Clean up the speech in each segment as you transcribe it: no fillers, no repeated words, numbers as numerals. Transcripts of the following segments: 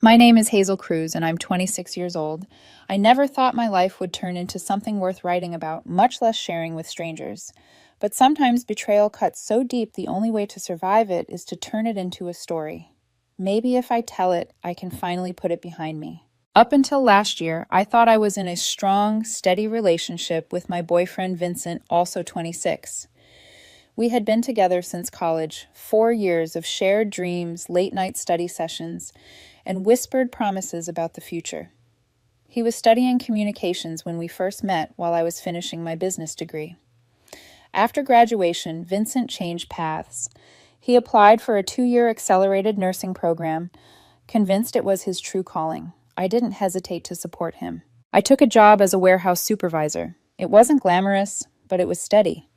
My name is Hazel Cruz, and I'm 26 years old. I never thought my life would turn into something worth writing about, much less sharing with strangers. But sometimes betrayal cuts so deep the only way to survive it is to turn it into a story. Maybe if I tell it, I can finally put it behind me. Up until last year, I thought I was in a strong, steady relationship with my boyfriend Vincent, also 26. We had been together since college, 4 years of shared dreams, late-night study sessions, and whispered promises about the future. He was studying communications when we first met while I was finishing my business degree. After graduation, Vincent changed paths. He applied for a 2-year accelerated nursing program, convinced it was his true calling. I didn't hesitate to support him. I took a job as a warehouse supervisor. It wasn't glamorous, but it was steady.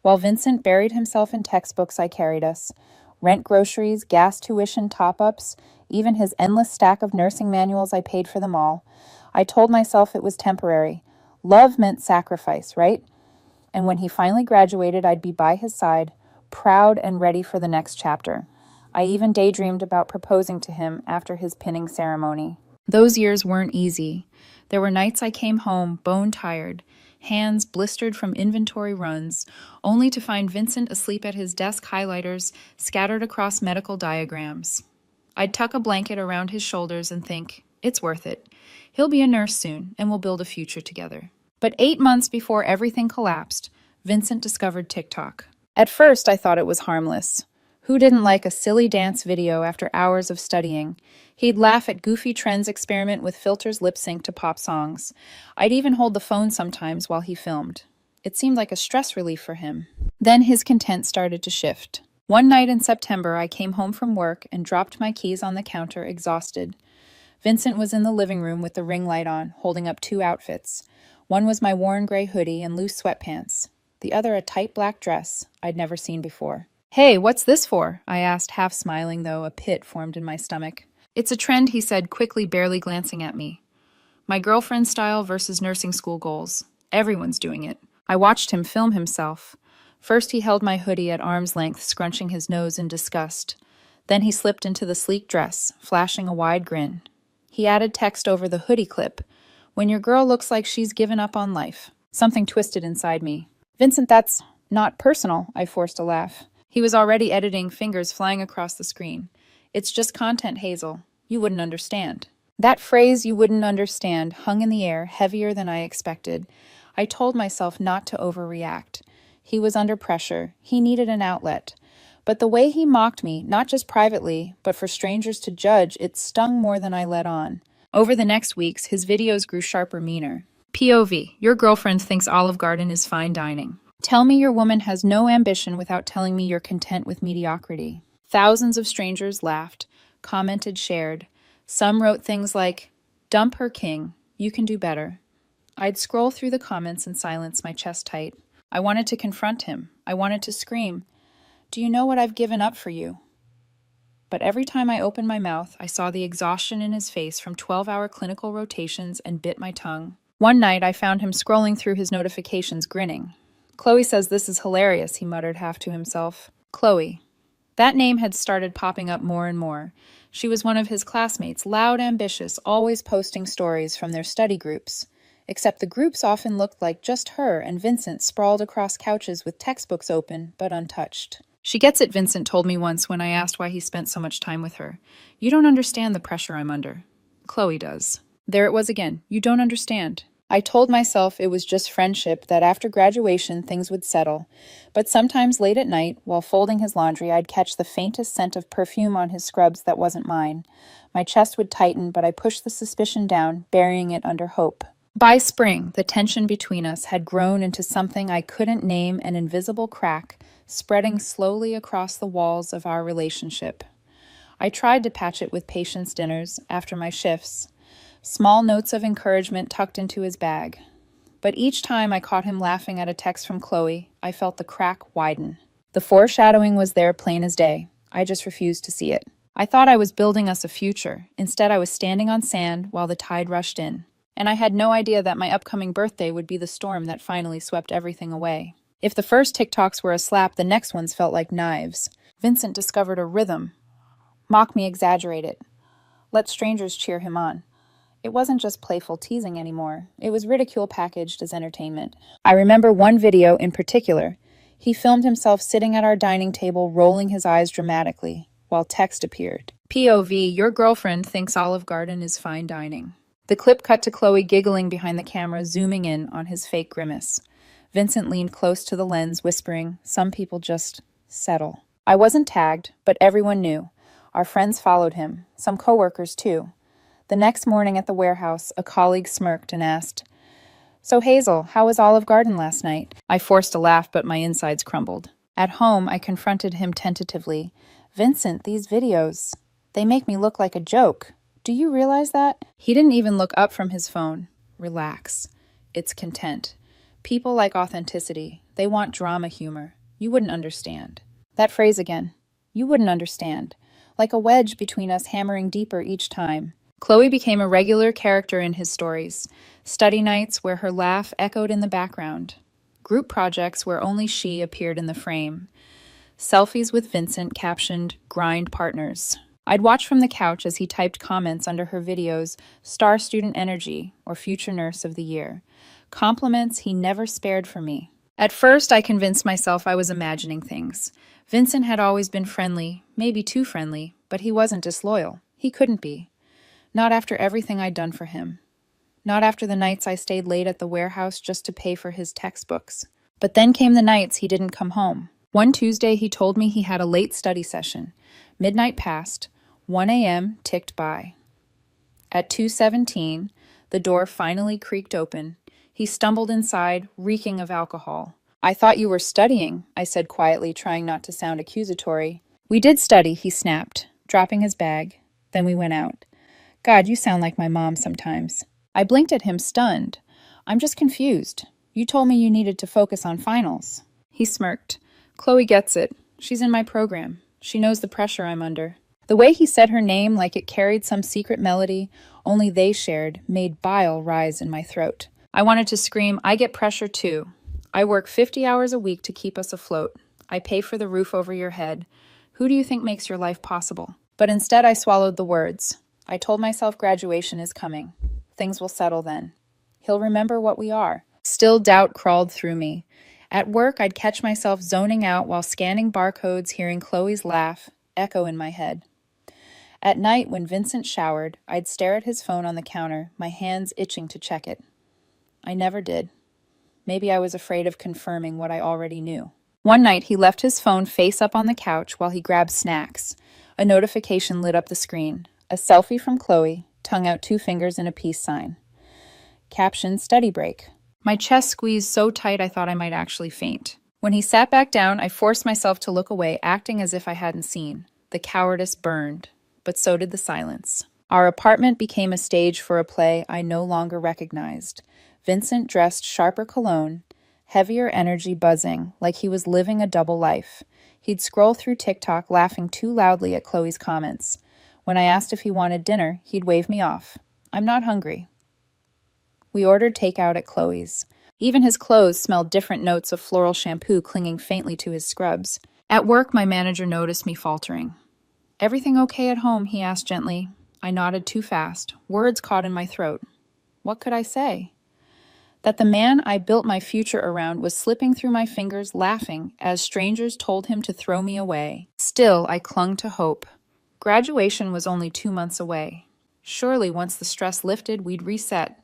While Vincent buried himself in textbooks I carried us, rent, groceries, gas, tuition, top-ups, even his endless stack of nursing manuals, I paid for them all. I told myself it was temporary. Love meant sacrifice, right? And when he finally graduated, I'd be by his side, proud and ready for the next chapter. I even daydreamed about proposing to him after his pinning ceremony. Those years weren't easy. There were nights I came home bone-tired, hands blistered from inventory runs, only to find Vincent asleep at his desk, highlighters scattered across medical diagrams. I'd tuck a blanket around his shoulders and think, it's worth it. He'll be a nurse soon, and we'll build a future together. But 8 months before everything collapsed, Vincent discovered TikTok. At first, I thought it was harmless. Who didn't like a silly dance video after hours of studying? He'd laugh at goofy trends, experiment with filters, lip sync to pop songs. I'd even hold the phone sometimes while he filmed. It seemed like a stress relief for him. Then his content started to shift. One night in September, I came home from work and dropped my keys on the counter, exhausted. Vincent was in the living room with the ring light on, holding up 2 outfits. One was my worn gray hoodie and loose sweatpants. The other a tight black dress I'd never seen before. "Hey, what's this for?" I asked, half smiling, though a pit formed in my stomach. "It's a trend," he said, quickly, barely glancing at me. "My girlfriend style versus nursing school goals. Everyone's doing it." I watched him film himself. First, he held my hoodie at arm's length, scrunching his nose in disgust. Then he slipped into the sleek dress, flashing a wide grin. He added text over the hoodie clip. "When your girl looks like she's given up on life." Something twisted inside me. "Vincent, that's not personal," I forced a laugh. He was already editing, fingers flying across the screen. "It's just content, Hazel. You wouldn't understand." That phrase, "you wouldn't understand," hung in the air, heavier than I expected. I told myself not to overreact. He was under pressure. He needed an outlet. But the way he mocked me, not just privately, but for strangers to judge, it stung more than I let on. Over the next weeks, his videos grew sharper, meaner. POV, your girlfriend thinks Olive Garden is fine dining. Tell me your woman has no ambition without telling me you're content with mediocrity. Thousands of strangers laughed, commented, shared. Some wrote things like, "Dump her king, you can do better." I'd scroll through the comments and silence, my chest tight. I wanted to confront him. I wanted to scream, "Do you know what I've given up for you?" But every time I opened my mouth, I saw the exhaustion in his face from 12-hour clinical rotations and bit my tongue. One night, I found him scrolling through his notifications, grinning. "Chloe says this is hilarious," he muttered half to himself. Chloe. That name had started popping up more and more. She was one of his classmates, loud, ambitious, always posting stories from their study groups. Except the groups often looked like just her and Vincent sprawled across couches with textbooks open, but untouched. "She gets it," Vincent told me once when I asked why he spent so much time with her. "You don't understand the pressure I'm under." Chloe does. There it was again. "You don't understand." I told myself it was just friendship, that after graduation things would settle. But sometimes late at night, while folding his laundry, I'd catch the faintest scent of perfume on his scrubs that wasn't mine. My chest would tighten, but I pushed the suspicion down, burying it under hope. By spring, the tension between us had grown into something I couldn't name, an invisible crack, spreading slowly across the walls of our relationship. I tried to patch it with patience dinners after my shifts, small notes of encouragement tucked into his bag. But each time I caught him laughing at a text from Chloe, I felt the crack widen. The foreshadowing was there plain as day. I just refused to see it. I thought I was building us a future. Instead, I was standing on sand while the tide rushed in. And I had no idea that my upcoming birthday would be the storm that finally swept everything away. If the first TikToks were a slap, the next ones felt like knives. Vincent discovered a rhythm. Mock me, exaggerate it. let strangers cheer him on. It wasn't just playful teasing anymore. It was ridicule packaged as entertainment. I remember one video in particular. He filmed himself sitting at our dining table, rolling his eyes dramatically, while text appeared. POV, your girlfriend thinks Olive Garden is fine dining. The clip cut to Chloe giggling behind the camera, zooming in on his fake grimace. Vincent leaned close to the lens, whispering, "Some people just settle." I wasn't tagged, but everyone knew. Our friends followed him, some coworkers too. The next morning at the warehouse, a colleague smirked and asked, "So Hazel, how was Olive Garden last night?" I forced a laugh, but my insides crumbled. At home, I confronted him tentatively. "Vincent, these videos, they make me look like a joke. Do you realize that?" He didn't even look up from his phone. Relax. It's content. People like authenticity. They want drama humor. You wouldn't understand. That phrase again. You wouldn't understand. Like a wedge between us, hammering deeper each time. Chloe became a regular character in his stories. Study nights where her laugh echoed in the background. Group projects where only she appeared in the frame. Selfies with Vincent captioned, "Grind Partners." I'd watch from the couch as he typed comments under her videos, "Star Student Energy" or "Future Nurse of the Year." Compliments he never spared for me. At first, I convinced myself I was imagining things. Vincent had always been friendly, maybe too friendly, but he wasn't disloyal. He couldn't be. Not after everything I'd done for him. Not after the nights I stayed late at the warehouse just to pay for his textbooks. But then came the nights he didn't come home. One Tuesday, he told me he had a late study session. Midnight passed. 1 a.m. ticked by. At 2:17, the door finally creaked open. He stumbled inside, reeking of alcohol. "I thought you were studying," I said quietly, trying not to sound accusatory. "We did study," he snapped, dropping his bag. Then we went out. "God, you sound like my mom sometimes." I blinked at him, stunned. "I'm just confused. You told me you needed to focus on finals." He smirked. "Chloe gets it. She's in my program. She knows the pressure I'm under." The way he said her name like it carried some secret melody only they shared made bile rise in my throat. I wanted to scream, "I get pressure too. I work 50 hours a week to keep us afloat. I pay for the roof over your head. Who do you think makes your life possible?" But instead I swallowed the words. I told myself graduation is coming. Things will settle then. He'll remember what we are. Still doubt crawled through me. At work, I'd catch myself zoning out while scanning barcodes, hearing Chloe's laugh echo in my head. At night, when Vincent showered, I'd stare at his phone on the counter, my hands itching to check it. I never did. Maybe I was afraid of confirming what I already knew. One night, he left his phone face up on the couch while he grabbed snacks. A notification lit up the screen. A selfie from Chloe, tongue out 2 fingers in a peace sign. Caption, "Study break." My chest squeezed so tight I thought I might actually faint. When he sat back down, I forced myself to look away, acting as if I hadn't seen. The cowardice burned, but so did the silence. Our apartment became a stage for a play I no longer recognized. Vincent dressed sharper cologne, heavier energy buzzing, like he was living a double life. He'd scroll through TikTok, laughing too loudly at Chloe's comments. When I asked if he wanted dinner, he'd wave me off. "I'm not hungry." We ordered takeout at Chloe's. Even his clothes smelled different notes of floral shampoo clinging faintly to his scrubs. At work, my manager noticed me faltering. "Everything okay at home?" he asked gently. I nodded too fast. Words caught in my throat. What could I say? That the man I built my future around was slipping through my fingers, laughing, as strangers told him to throw me away. Still, I clung to hope. Graduation was only 2 months away. Surely, once the stress lifted, we'd reset.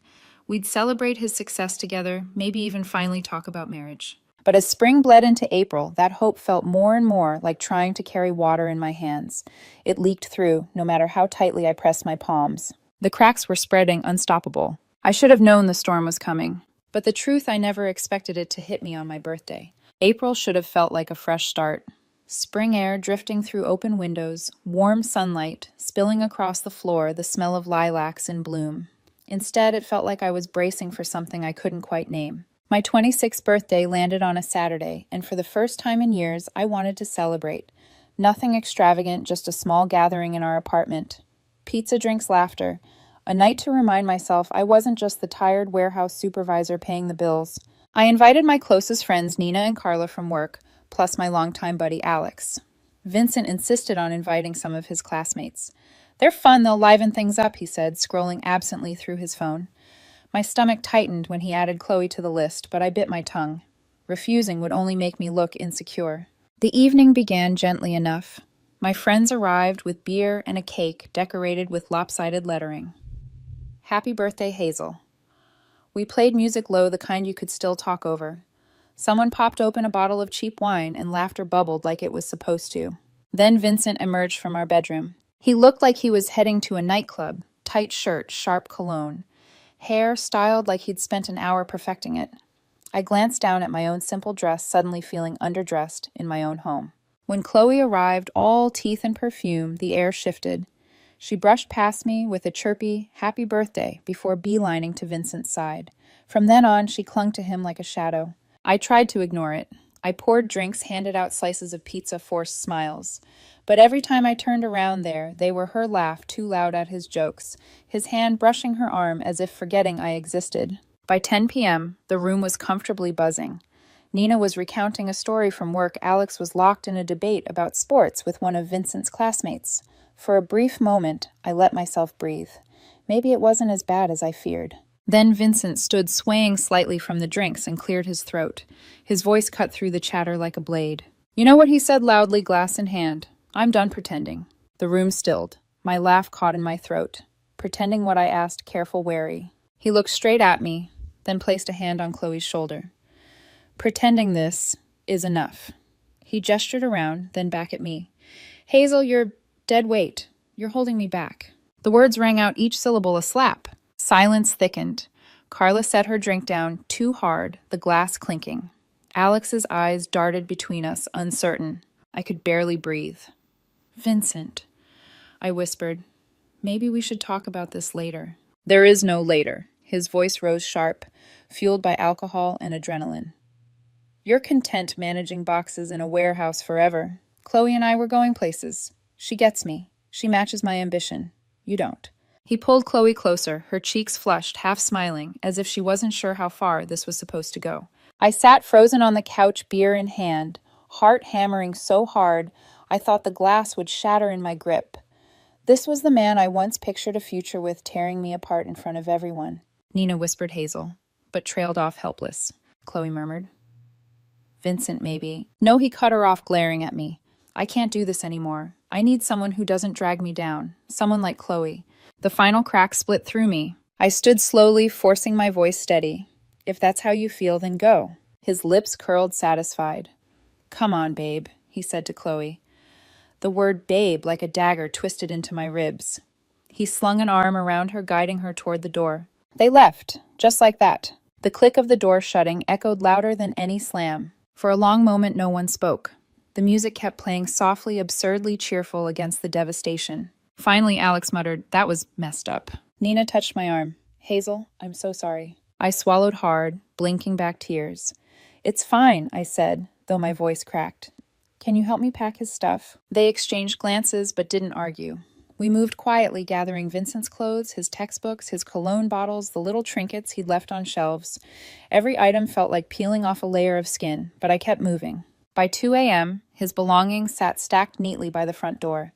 We'd celebrate his success together, maybe even finally talk about marriage. But as spring bled into April, that hope felt more and more like trying to carry water in my hands. It leaked through, no matter how tightly I pressed my palms. The cracks were spreading, unstoppable. I should have known the storm was coming. But the truth, I never expected it to hit me on my birthday. April should have felt like a fresh start. Spring air drifting through open windows, warm sunlight spilling across the floor, the smell of lilacs in bloom. Instead, it felt like I was bracing for something I couldn't quite name. My 26th birthday landed on a Saturday, and for the first time in years, I wanted to celebrate. Nothing extravagant, just a small gathering in our apartment. Pizza, drinks, laughter. A night to remind myself I wasn't just the tired warehouse supervisor paying the bills. I invited my closest friends Nina and Carla from work, plus my longtime buddy Alex. Vincent insisted on inviting some of his classmates. They're fun, they'll liven things up, he said, scrolling absently through his phone. My stomach tightened when he added Chloe to the list, but I bit my tongue. Refusing would only make me look insecure. The evening began gently enough. My friends arrived with beer and a cake decorated with lopsided lettering. Happy birthday, Hazel. We played music low, the kind you could still talk over. Someone popped open a bottle of cheap wine and laughter bubbled like it was supposed to. Then Vincent emerged from our bedroom. He looked like he was heading to a nightclub, tight shirt, sharp cologne. Hair styled like he'd spent an hour perfecting it. I glanced down at my own simple dress, suddenly feeling underdressed in my own home. When Chloe arrived, all teeth and perfume, the air shifted. She brushed past me with a chirpy, happy birthday before beelining to Vincent's side. From then on, she clung to him like a shadow. I tried to ignore it. I poured drinks, handed out slices of pizza, forced smiles. But every time I turned around there, they were her laugh too loud at his jokes, his hand brushing her arm as if forgetting I existed. By 10 p.m., the room was comfortably buzzing. Nina was recounting a story from work. Alex was locked in a debate about sports with one of Vincent's classmates. For a brief moment, I let myself breathe. Maybe it wasn't as bad as I feared. Then Vincent stood swaying slightly from the drinks and cleared his throat. His voice cut through the chatter like a blade. You know what he said loudly, glass in hand? I'm done pretending. The room stilled. My laugh caught in my throat. Pretending what I asked, careful, wary. He looked straight at me, then placed a hand on Chloe's shoulder. Pretending this is enough. He gestured around, then back at me. Hazel, you're dead weight. You're holding me back. The words rang out, each syllable a slap. Silence thickened. Carla set her drink down too hard, the glass clinking. Alex's eyes darted between us, uncertain. I could barely breathe. Vincent, I whispered. Maybe we should talk about this later. There is no later. His voice rose sharp, fueled by alcohol and adrenaline. You're content managing boxes in a warehouse forever. Chloe and I were going places. She gets me. She matches my ambition. You don't. He pulled Chloe closer, her cheeks flushed, half smiling, as if she wasn't sure how far this was supposed to go. I sat frozen on the couch, beer in hand, heart hammering so hard I thought the glass would shatter in my grip. This was the man I once pictured a future with, tearing me apart in front of everyone. Nina whispered Hazel, but trailed off helpless. Chloe murmured. Vincent, maybe. No, he cut her off, glaring at me. I can't do this anymore. I need someone who doesn't drag me down. Someone like Chloe. The final crack split through me. I stood slowly, forcing my voice steady. If that's how you feel, then go. His lips curled, satisfied. Come on, babe, he said to Chloe. The word babe, like a dagger, twisted into my ribs. He slung an arm around her, guiding her toward the door. They left, just like that. The click of the door shutting echoed louder than any slam. For a long moment, no one spoke. The music kept playing softly, absurdly cheerful against the devastation. Finally, Alex muttered, that was messed up. Nina touched my arm. Hazel, I'm so sorry. I swallowed hard, blinking back tears. It's fine, I said, though my voice cracked. Can you help me pack his stuff? They exchanged glances, but didn't argue. We moved quietly, gathering Vincent's clothes, his textbooks, his cologne bottles, the little trinkets he'd left on shelves. Every item felt like peeling off a layer of skin, but I kept moving. By 2 a.m., his belongings sat stacked neatly by the front door.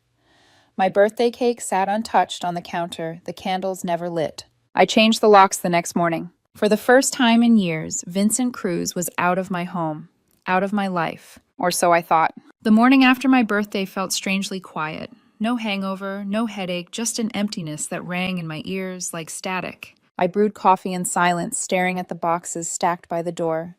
My birthday cake sat untouched on the counter, the candles never lit. I changed the locks the next morning. For the first time in years, Vincent Cruz was out of my home, out of my life, or so I thought. The morning after my birthday felt strangely quiet. No hangover, no headache, just an emptiness that rang in my ears like static. I brewed coffee in silence, staring at the boxes stacked by the door.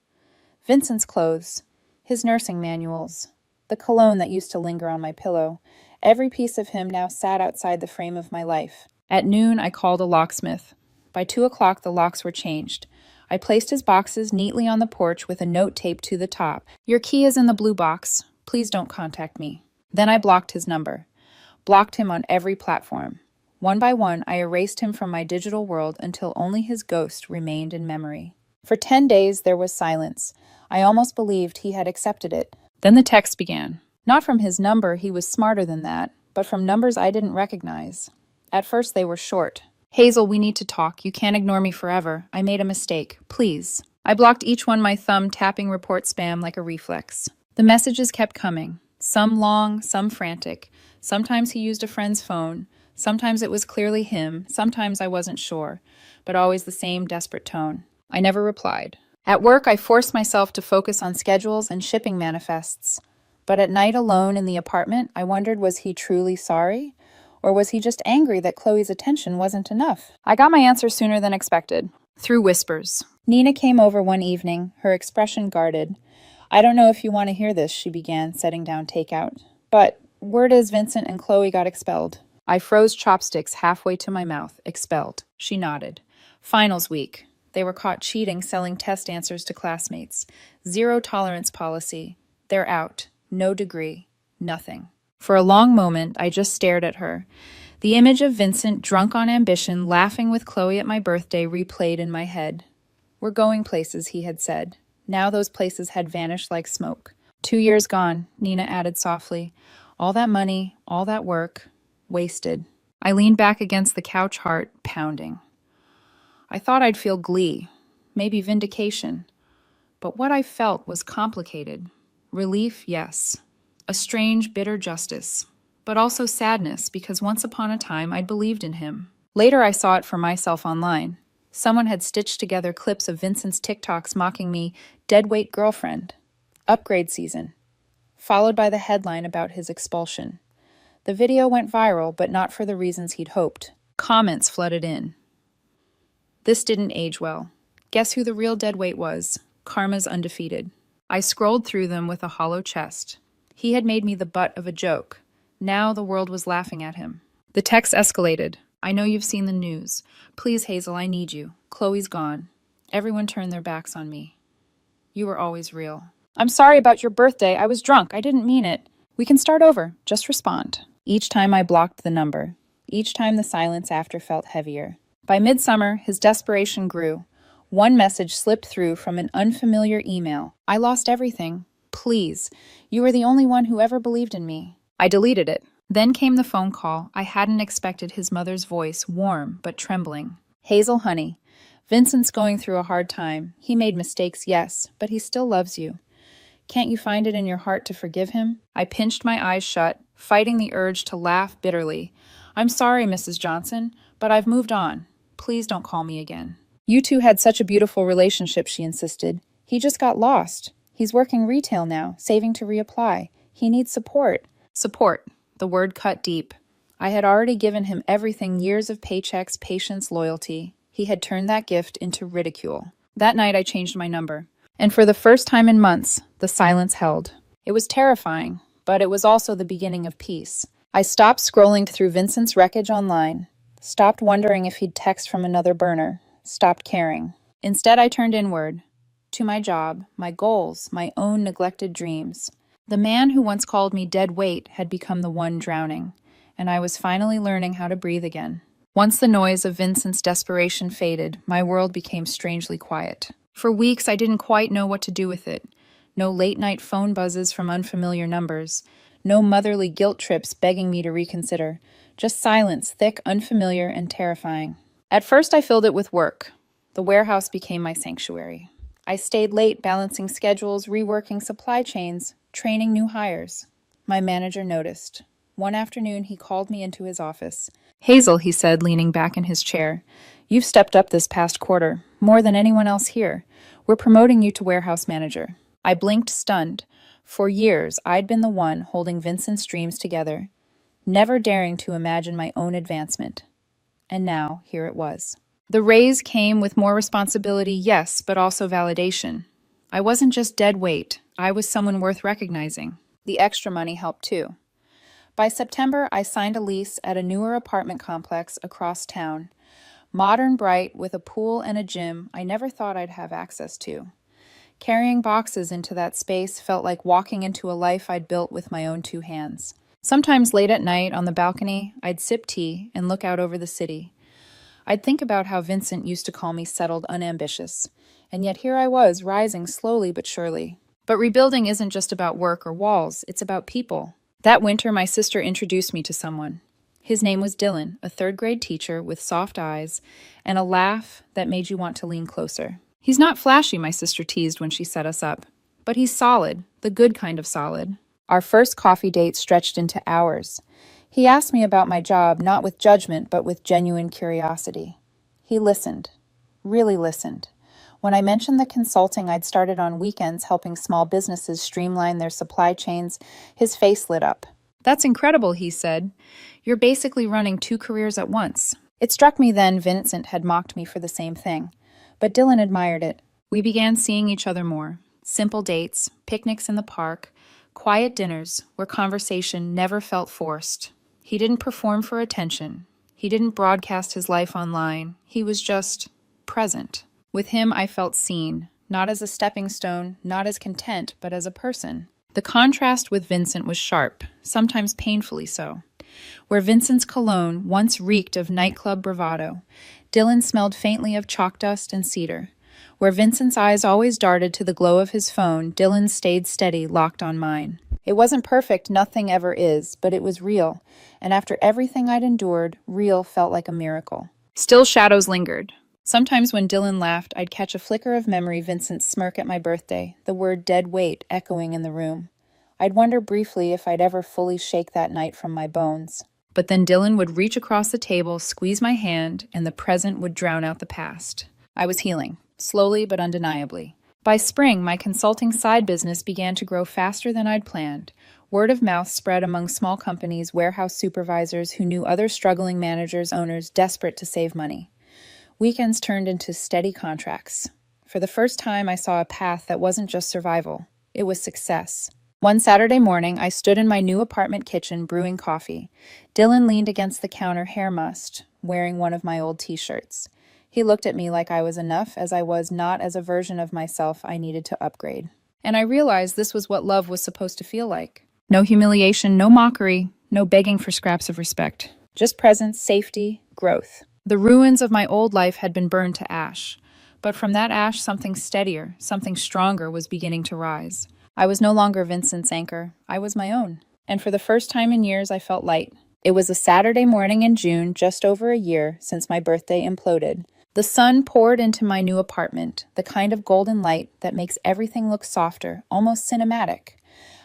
Vincent's clothes, his nursing manuals, the cologne that used to linger on my pillow. Every piece of him now sat outside the frame of my life. At noon, I called a locksmith. By 2 o'clock, the locks were changed. I placed his boxes neatly on the porch with a note taped to the top. Your key is in the blue box. Please don't contact me. Then I blocked his number. Blocked him on every platform. One by one, I erased him from my digital world until only his ghost remained in memory. For 10 days, there was silence. I almost believed he had accepted it. Then the text began. Not from his number, he was smarter than that, but from numbers I didn't recognize. At first, they were short. Hazel, we need to talk. You can't ignore me forever. I made a mistake. Please. I blocked each one, my thumb tapping report spam like a reflex. The messages kept coming. Some long, some frantic. Sometimes he used a friend's phone. Sometimes it was clearly him, sometimes I wasn't sure, but always the same desperate tone. I never replied. At work, I forced myself to focus on schedules and shipping manifests. But at night alone in the apartment, I wondered, was he truly sorry? Or was he just angry that Chloe's attention wasn't enough? I got my answer sooner than expected, through whispers. Nina came over one evening, her expression guarded. I don't know if you want to hear this, she began, setting down takeout. But word is Vincent and Chloe got expelled. I froze chopsticks halfway to my mouth. Expelled. She nodded. Finals week. They were caught cheating, selling test answers to classmates. Zero tolerance policy. They're out. No degree. Nothing. For a long moment, I just stared at her. The image of Vincent, drunk on ambition, laughing with Chloe at my birthday, replayed in my head. We're going places, he had said. Now those places had vanished like smoke. 2 years gone, Nina added softly. All that money, all that work, wasted. I leaned back against the couch, heart pounding. I thought I'd feel glee, maybe vindication. But what I felt was complicated. Relief, yes. A strange, bitter justice. But also sadness, because once upon a time I'd believed in him. Later I saw it for myself online. Someone had stitched together clips of Vincent's TikToks mocking me, deadweight girlfriend. Upgrade season. Followed by the headline about his expulsion. The video went viral, but not for the reasons he'd hoped. Comments flooded in. This didn't age well. Guess who the real deadweight was? Karma's undefeated. I scrolled through them with a hollow chest. He had made me the butt of a joke. Now the world was laughing at him. The text escalated. I know you've seen the news. Please, Hazel, I need you. Chloe's gone. Everyone turned their backs on me. You were always real. I'm sorry about your birthday. I was drunk. I didn't mean it. We can start over. Just respond. Each time I blocked the number. Each time the silence after felt heavier. By midsummer, his desperation grew. One message slipped through from an unfamiliar email. I lost everything. Please. You were the only one who ever believed in me. I deleted it. Then came the phone call. I hadn't expected his mother's voice, warm but trembling. Hazel, honey, Vincent's going through a hard time. He made mistakes, yes, but he still loves you. Can't you find it in your heart to forgive him? I pinched my eyes shut, fighting the urge to laugh bitterly. I'm sorry, Mrs. Johnson, but I've moved on. Please don't call me again. You two had such a beautiful relationship, she insisted. He just got lost. He's working retail now, saving to reapply. He needs support. Support. The word cut deep. I had already given him everything, years of paychecks, patience, loyalty. He had turned that gift into ridicule. That night I changed my number. And for the first time in months, the silence held. It was terrifying, but it was also the beginning of peace. I stopped scrolling through Vincent's wreckage online. Stopped wondering if he'd text from another burner. Stopped caring. Instead, I turned inward. To my job, my goals, my own neglected dreams. The man who once called me dead weight had become the one drowning, and I was finally learning how to breathe again. Once the noise of Vincent's desperation faded, my world became strangely quiet. For weeks, I didn't quite know what to do with it. No late-night phone buzzes from unfamiliar numbers. No motherly guilt trips begging me to reconsider. Just silence, thick, unfamiliar, and terrifying. At first, I filled it with work. The warehouse became my sanctuary. I stayed late balancing schedules, reworking supply chains, training new hires. My manager noticed. One afternoon, he called me into his office. Hazel, he said, leaning back in his chair, you've stepped up this past quarter, more than anyone else here. We're promoting you to warehouse manager. I blinked, stunned. For years, I'd been the one holding Vincent's dreams together, never daring to imagine my own advancement. And now, here it was. The raise came with more responsibility, yes, but also validation. I wasn't just dead weight. I was someone worth recognizing. The extra money helped too. By September, I signed a lease at a newer apartment complex across town. Modern, bright, with a pool and a gym I never thought I'd have access to. Carrying boxes into that space felt like walking into a life I'd built with my own 2 hands. Sometimes late at night on the balcony, I'd sip tea and look out over the city. I'd think about how Vincent used to call me settled unambitious, and yet here I was, rising slowly but surely. But rebuilding isn't just about work or walls, it's about people. That winter, my sister introduced me to someone. His name was Dylan, a 3rd-grade teacher with soft eyes and a laugh that made you want to lean closer. He's not flashy, my sister teased when she set us up, but he's solid, the good kind of solid. Our first coffee date stretched into hours. He asked me about my job, not with judgment, but with genuine curiosity. He listened, really listened. When I mentioned the consulting I'd started on weekends helping small businesses streamline their supply chains, his face lit up. "That's incredible," he said. "You're basically running two careers at once." It struck me then Vincent had mocked me for the same thing. But Dylan admired it. We began seeing each other more. Simple dates, picnics in the park, quiet dinners where conversation never felt forced. He didn't perform for attention. He didn't broadcast his life online. He was just present. With him, I felt seen, not as a stepping stone, not as content, but as a person. The contrast with Vincent was sharp, sometimes painfully so. Where Vincent's cologne once reeked of nightclub bravado, Dylan smelled faintly of chalk dust and cedar. Where Vincent's eyes always darted to the glow of his phone, Dylan stayed steady, locked on mine. It wasn't perfect, nothing ever is, but it was real, and after everything I'd endured, real felt like a miracle. Still shadows lingered. Sometimes when Dylan laughed, I'd catch a flicker of memory Vincent's smirk at my birthday, the word dead weight echoing in the room. I'd wonder briefly if I'd ever fully shake that night from my bones. But then Dylan would reach across the table, squeeze my hand, and the present would drown out the past. I was healing, slowly but undeniably. By spring, my consulting side business began to grow faster than I'd planned. Word of mouth spread among small companies, warehouse supervisors who knew other struggling managers, owners desperate to save money. Weekends turned into steady contracts. For the first time, I saw a path that wasn't just survival. It was success. One Saturday morning, I stood in my new apartment kitchen brewing coffee. Dylan leaned against the counter, hair mussed, wearing one of my old t-shirts. He looked at me like I was enough as I was, not as a version of myself I needed to upgrade. And I realized this was what love was supposed to feel like. No humiliation, no mockery, no begging for scraps of respect. Just presence, safety, growth. The ruins of my old life had been burned to ash, but from that ash something steadier, something stronger was beginning to rise. I was no longer Vincent's anchor, I was my own. And for the first time in years I felt light. It was a Saturday morning in June, just over a year since my birthday imploded. The sun poured into my new apartment, the kind of golden light that makes everything look softer, almost cinematic.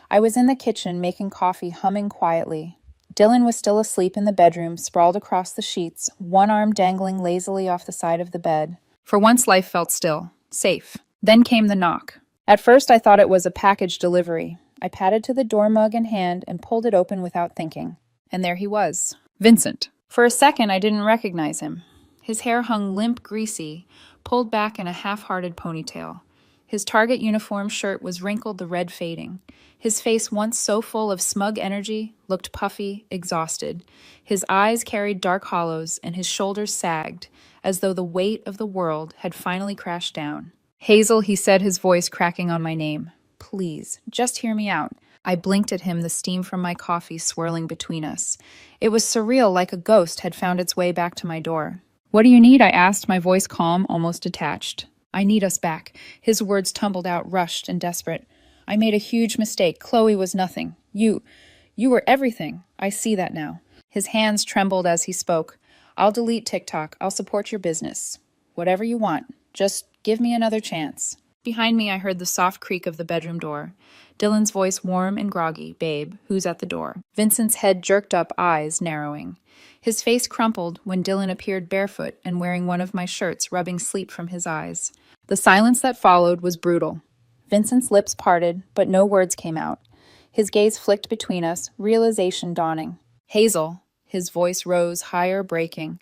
I was in the kitchen making coffee, humming quietly. Dylan was still asleep in the bedroom, sprawled across the sheets, one arm dangling lazily off the side of the bed. For once, life felt still, safe. Then came the knock. At first, I thought it was a package delivery. I padded to the door mug in hand and pulled it open without thinking. And there he was. Vincent. For a second, I didn't recognize him. His hair hung limp, greasy, pulled back in a half-hearted ponytail. His Target uniform shirt was wrinkled, the red fading. His face, once so full of smug energy, looked puffy, exhausted. His eyes carried dark hollows, and his shoulders sagged, as though the weight of the world had finally crashed down. "Hazel," he said, his voice cracking on my name. "Please, just hear me out." I blinked at him, the steam from my coffee swirling between us. It was surreal, like a ghost had found its way back to my door. "What do you need?" I asked, my voice calm, almost detached. "I need us back." His words tumbled out, rushed and desperate. "I made a huge mistake. Chloe was nothing. You were everything. I see that now." His hands trembled as he spoke. "I'll delete TikTok. I'll support your business. Whatever you want. Just give me another chance." Behind me, I heard the soft creak of the bedroom door. Dylan's voice warm and groggy. "Babe, who's at the door?" Vincent's head jerked up, eyes narrowing. His face crumpled when Dylan appeared barefoot and wearing one of my shirts, rubbing sleep from his eyes. The silence that followed was brutal. Vincent's lips parted, but no words came out. His gaze flicked between us, realization dawning. "Hazel," his voice rose, higher, breaking.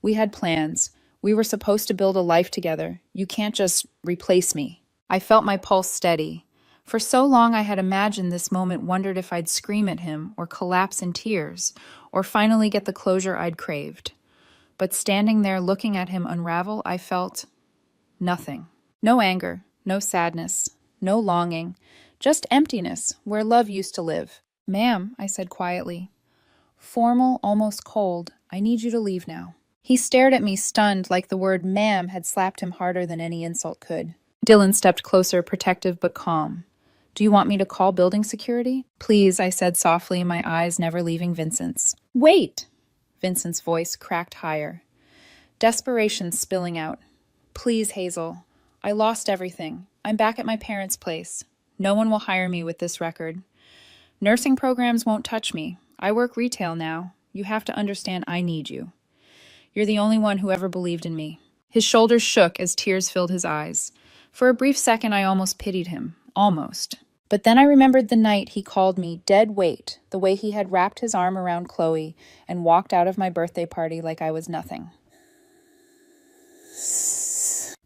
"We had plans. We were supposed to build a life together. You can't just replace me." I felt my pulse steady. For so long I had imagined this moment, wondered if I'd scream at him, or collapse in tears, or finally get the closure I'd craved. But standing there looking at him unravel, I felt nothing. No anger, no sadness, no longing, just emptiness, where love used to live. "Ma'am," I said quietly. Formal, almost cold, "I need you to leave now." He stared at me, stunned, like the word ma'am had slapped him harder than any insult could. Dylan stepped closer, protective but calm. "Do you want me to call building security?" "Please," I said softly, my eyes never leaving Vincent's. "Wait!" Vincent's voice cracked higher. Desperation spilling out. "Please, Hazel. I lost everything. I'm back at my parents' place. No one will hire me with this record. Nursing programs won't touch me. I work retail now. You have to understand I need you. You're the only one who ever believed in me." His shoulders shook as tears filled his eyes. For a brief second, I almost pitied him. Almost. But then I remembered the night he called me dead weight, the way he had wrapped his arm around Chloe and walked out of my birthday party like I was nothing.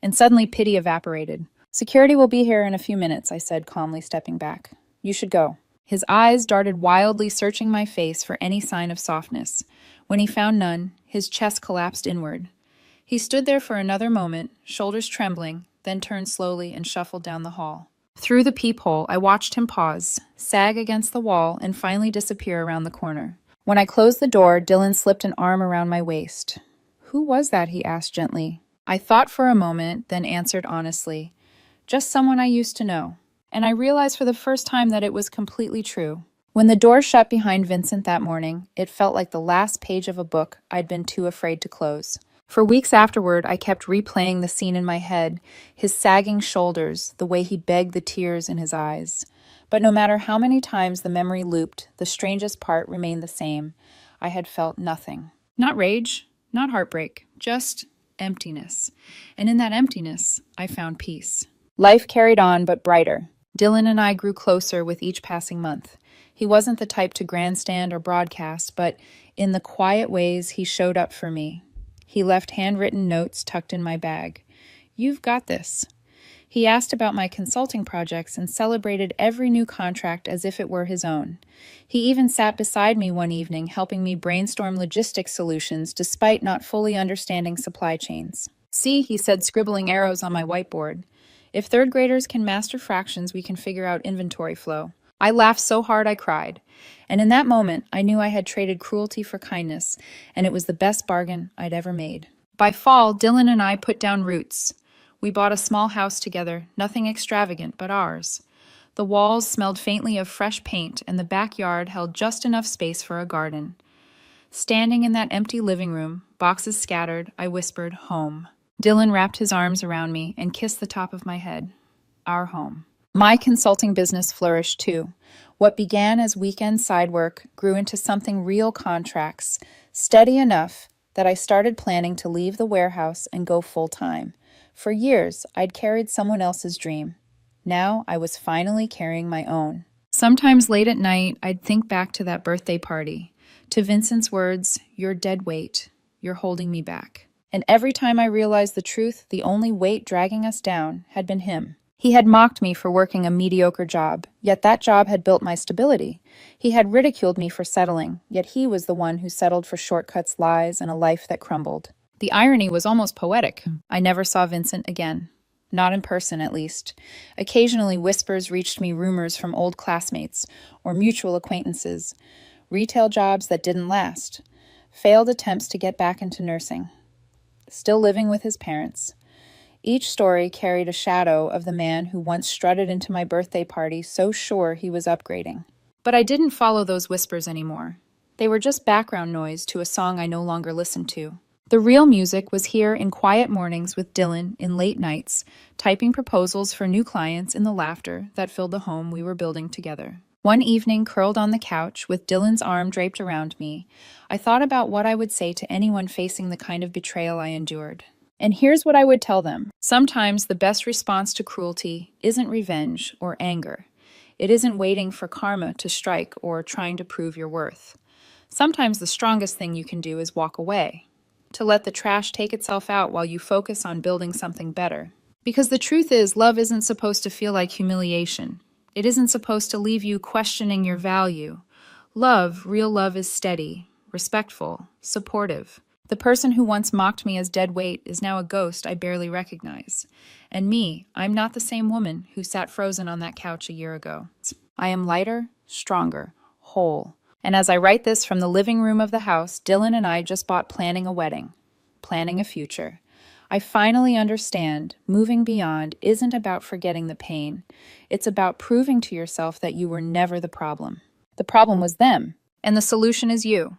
And suddenly pity evaporated. "Security will be here in a few minutes," I said, calmly stepping back. "You should go." His eyes darted wildly, searching my face for any sign of softness. When he found none, his chest collapsed inward. He stood there for another moment, shoulders trembling, then turned slowly and shuffled down the hall. Through the peephole, I watched him pause, sag against the wall, and finally disappear around the corner. When I closed the door, Dylan slipped an arm around my waist. "Who was that?" he asked gently. I thought for a moment, then answered honestly, "Just someone I used to know." And I realized for the first time that it was completely true. When the door shut behind Vincent that morning, it felt like the last page of a book I'd been too afraid to close. For weeks afterward, I kept replaying the scene in my head, his sagging shoulders, the way he begged the tears in his eyes. But no matter how many times the memory looped, the strangest part remained the same. I had felt nothing. Not rage, not heartbreak, just emptiness. And in that emptiness, I found peace. Life carried on, but brighter. Dylan and I grew closer with each passing month. He wasn't the type to grandstand or broadcast, but in the quiet ways he showed up for me. He left handwritten notes tucked in my bag. "You've got this." He asked about my consulting projects and celebrated every new contract as if it were his own. He even sat beside me one evening, helping me brainstorm logistics solutions despite not fully understanding supply chains. "See," he said, scribbling arrows on my whiteboard. "If third graders can master fractions, we can figure out inventory flow." I laughed so hard I cried. And in that moment, I knew I had traded cruelty for kindness, and it was the best bargain I'd ever made. By fall, Dylan and I put down roots. We bought a small house together, nothing extravagant but ours. The walls smelled faintly of fresh paint, and the backyard held just enough space for a garden. Standing in that empty living room, boxes scattered, I whispered, "Home." Dylan wrapped his arms around me and kissed the top of my head. Our home. My consulting business flourished too. What began as weekend side work grew into something real contracts, steady enough that I started planning to leave the warehouse and go full-time. For years, I'd carried someone else's dream. Now I was finally carrying my own. Sometimes late at night, I'd think back to that birthday party, to Vincent's words, "You're dead weight, you're holding me back." And every time I realized the truth, the only weight dragging us down had been him. He had mocked me for working a mediocre job, yet that job had built my stability. He had ridiculed me for settling, yet he was the one who settled for shortcuts, lies, and a life that crumbled. The irony was almost poetic. I never saw Vincent again. Not in person, at least. Occasionally, whispers reached me, rumors from old classmates or mutual acquaintances. Retail jobs that didn't last. Failed attempts to get back into nursing. Still living with his parents. Each story carried a shadow of the man who once strutted into my birthday party so sure he was upgrading. But I didn't follow those whispers anymore. They were just background noise to a song I no longer listened to. The real music was here in quiet mornings with Dylan in late nights, typing proposals for new clients in the laughter that filled the home we were building together. One evening, curled on the couch with Dylan's arm draped around me, I thought about what I would say to anyone facing the kind of betrayal I endured. And here's what I would tell them. Sometimes the best response to cruelty isn't revenge or anger. It isn't waiting for karma to strike or trying to prove your worth. Sometimes the strongest thing you can do is walk away, to let the trash take itself out while you focus on building something better. Because the truth is, love isn't supposed to feel like humiliation. It isn't supposed to leave you questioning your value. Love, real love, is steady, respectful, supportive. The person who once mocked me as dead weight is now a ghost I barely recognize. And me, I'm not the same woman who sat frozen on that couch a year ago. I am lighter, stronger, whole. And as I write this from the living room of the house, Dylan and I just bought planning a wedding, planning a future. I finally understand moving beyond isn't about forgetting the pain. It's about proving to yourself that you were never the problem. The problem was them, and the solution is you.